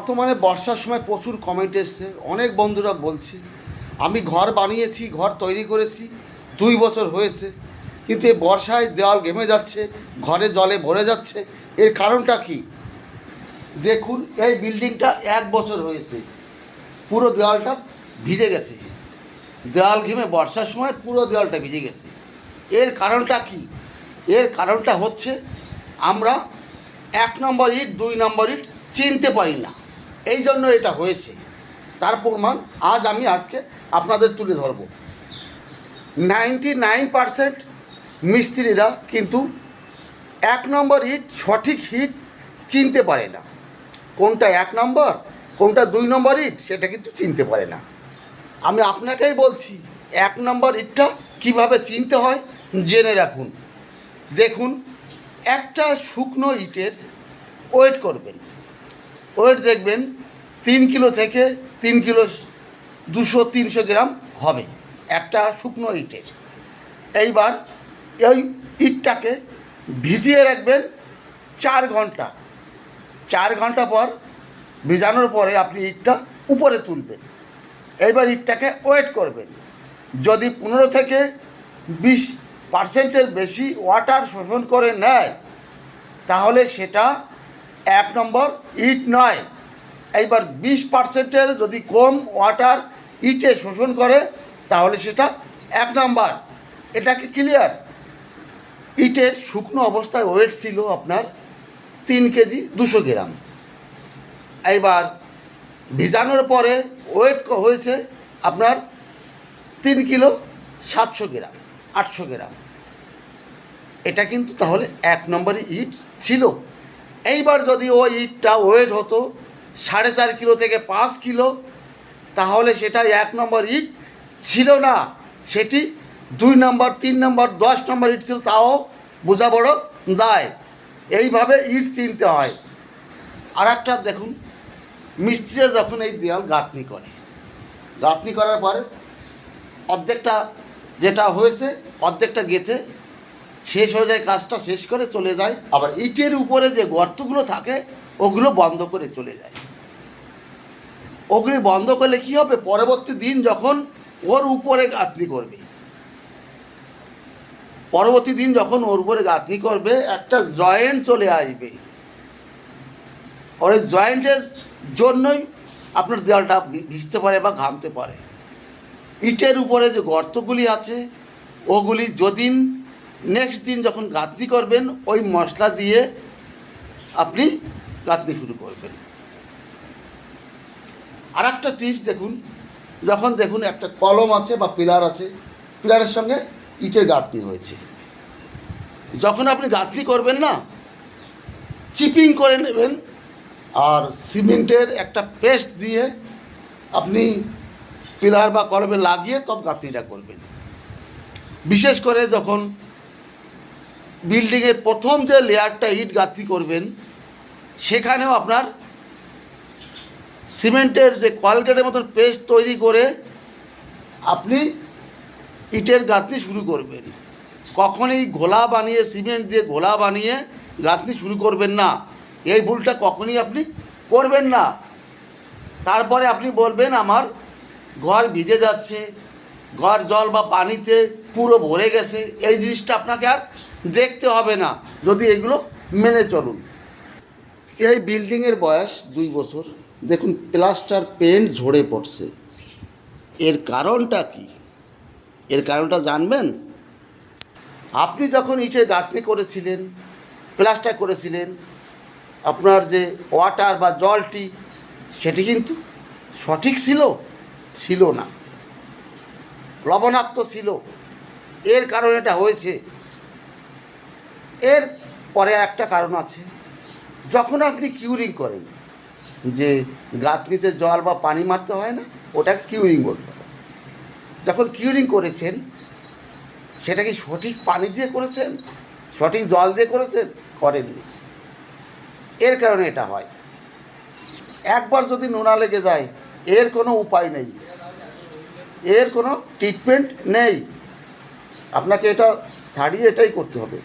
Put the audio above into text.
বর্তমানে বর্ষার সময় প্রচুর কমেন্ট এসছে, অনেক বন্ধুরা বলছে আমি ঘর বানিয়েছি, ঘর তৈরি করেছি, 2 বছর হয়েছে, কিন্তু এই বর্ষায় দেওয়াল ঘেমে যাচ্ছে, ঘরে জলে ভরে যাচ্ছে। এর কারণটা কি? দেখুন, এই বিল্ডিংটা 1 বছর হয়েছে, পুরো দেওয়ালটা ভিজে গেছে। দেওয়াল ঘেমে বর্ষার সময় পুরো দেওয়ালটা ভিজে গেছে। এর কারণটা কি? এর কারণটা হচ্ছে আমরা 1 নম্বর ইট 2 নম্বর ইট চিনতে পারি না, এই জন্য এটা হয়েছে। তার প্রমাণ আজকে আপনাদের তুলে ধরব। 99% মিস্ত্রিরা কিন্তু 1 নম্বর ইট সঠিক ইট চিনতে পারে না, কোনটা 1 নম্বর কোনটা 2 নম্বর ইট সেটা কিন্তু চিনতে পারে না। আমি আপনাকেই বলছি 1 নম্বর ইটটা কীভাবে চিনতে হয় জেনে রাখুন। দেখুন, একটা শুকনো ইটের ওয়েট করবেন, ওয়েট দেখবেন 3 কিলো থেকে 3 কিলো 200-300 গ্রাম হবে একটা শুকনো ইটের। এইবার এই ইটটাকে ভিজিয়ে রাখবেন 4 ঘন্টা। 4 ঘন্টা পর ভিজানোর পরে আপনি ইটটা উপরে তুলবেন। এইবার ইটটাকে ওয়েট করবেন, যদি 15 থেকে 20% বেশি ওয়াটার শোষণ করে নেয় তাহলে সেটা 1 নম্বর ইট নয়। এইবার 20%-এর যদি কম ওয়াটার ইটে শোষণ করে তাহলে সেটা 1 নম্বর। এটা কি ক্লিয়ার? ইটের শুকনো অবস্থায় ওয়েট ছিল আপনার 3 কেজি 200 গ্রাম। এইবার ভিজানোর পরে ওয়েট হয়েছে আপনার 3 কিলো 700 গ্রাম 800 গ্রাম। এটা কিন্তু তাহলে 1 নম্বরই ইট ছিল। এইবার যদি ওই ইটটা ওয়েট হতো 4.5 কিলো থেকে 5 কিলো তাহলে সেটা 1 নম্বর ইট ছিল না, সেটি 2 নম্বর 3 নম্বর 10 নম্বর ইট ছিল, তাও বোঝা বড় দায়। এইভাবে ইট চিনতে হয়। আর একটা দেখুন, মিস্ত্রিরা যখন এই দেওয়াল গাঁথনি করে, গাঁথনি করার পরে অর্ধেকটা যেটা হয়েছে অর্ধেকটা গেঁথে শেষ হয়ে যায়, কাজটা শেষ করে চলে যায়। আবার ইটের উপরে যে গর্তগুলো থাকে ওগুলো বন্ধ করে চলে যায়। ওগুলি বন্ধ করলে কী হবে, পরবর্তী দিন যখন ওর উপরে গাঁথনি করবে, পরবর্তী দিন যখন ওর উপরে গাঁথনি করবে একটা জয়েন্ট চলে আসবে। ওই জয়েন্টের জন্যই আপনার দেওয়ালটা ভিজতে পারে বা ঘামতে পারে। ইটের উপরে যে গর্তগুলি আছে ওগুলি যদি নেক্সট দিন যখন গাঁথনি করবেন ওই মশলা দিয়ে আপনি গাঁথনি শুরু করবেন। আর একটা টিপস দেখুন, যখন দেখুন একটা কলম আছে বা পিলার আছে, পিলারের সঙ্গে ইটের গাঁথনি হয়েছে, যখন আপনি গাঁথনি করবেন না চিপিং করে নেবেন আর সিমেন্টের একটা পেস্ট দিয়ে আপনি পিলার বা কলমে লাগিয়ে তখন গাঁথনিটা করবেন। বিশেষ করে যখন বিল্ডিংয়ের প্রথম যে লেয়ারটা ইট গাঁথনি করবেন সেখানেও আপনার সিমেন্টের যে কলগেটের মতন পেস্ট তৈরি করে আপনি ইটের গাঁথনি শুরু করবেন। কখনই ঘোলা বানিয়ে সিমেন্ট দিয়ে ঘোলা বানিয়ে গাঁথনি শুরু করবেন না, এই ভুলটা কখনই আপনি করবেন না। তারপরে আপনি বলবেন আমার ঘর ভিজে যাচ্ছে, ঘর জল বা পানিতে পুরো ভরে গেছে, এই জিনিসটা আপনাকে আর দেখতে হবে না যদি এগুলো মেনে চলুন। এই বিল্ডিংয়ের বয়স 2 বছর, দেখুন প্লাস্টার পেন্ট ঝরে পড়ছে। এর কারণটা কি? এর কারণটা জানবেন? আপনি যখন ইটের গাঁথনি করেছিলেন, প্লাস্টার করেছিলেন, আপনার যে ওয়াটার বা জলটি সেটি কিন্তু সঠিক ছিল না, লবণাক্ত ছিল। এর কারণে এটা হয়েছে। এর পরে একটা কারণ আছে, যখন আপনি কিউরিং করেন, যে গাঁথনিতে জল বা পানি মারতে হয় না, ওটাকে কিউরিং বলতে হয়। যখন কিউরিং করেছেন সেটা কি সঠিক পানি দিয়ে করেছেন, সঠিক জল দিয়ে করেছেন? করেননি। এর কারণে এটা হয়। একবার যদি নোনা লেগে যায় এর কোনো উপায় নেই, এর কোনো ট্রিটমেন্ট নেই, আপনাকে এটা সারিয়ে এটাই করতে হবে।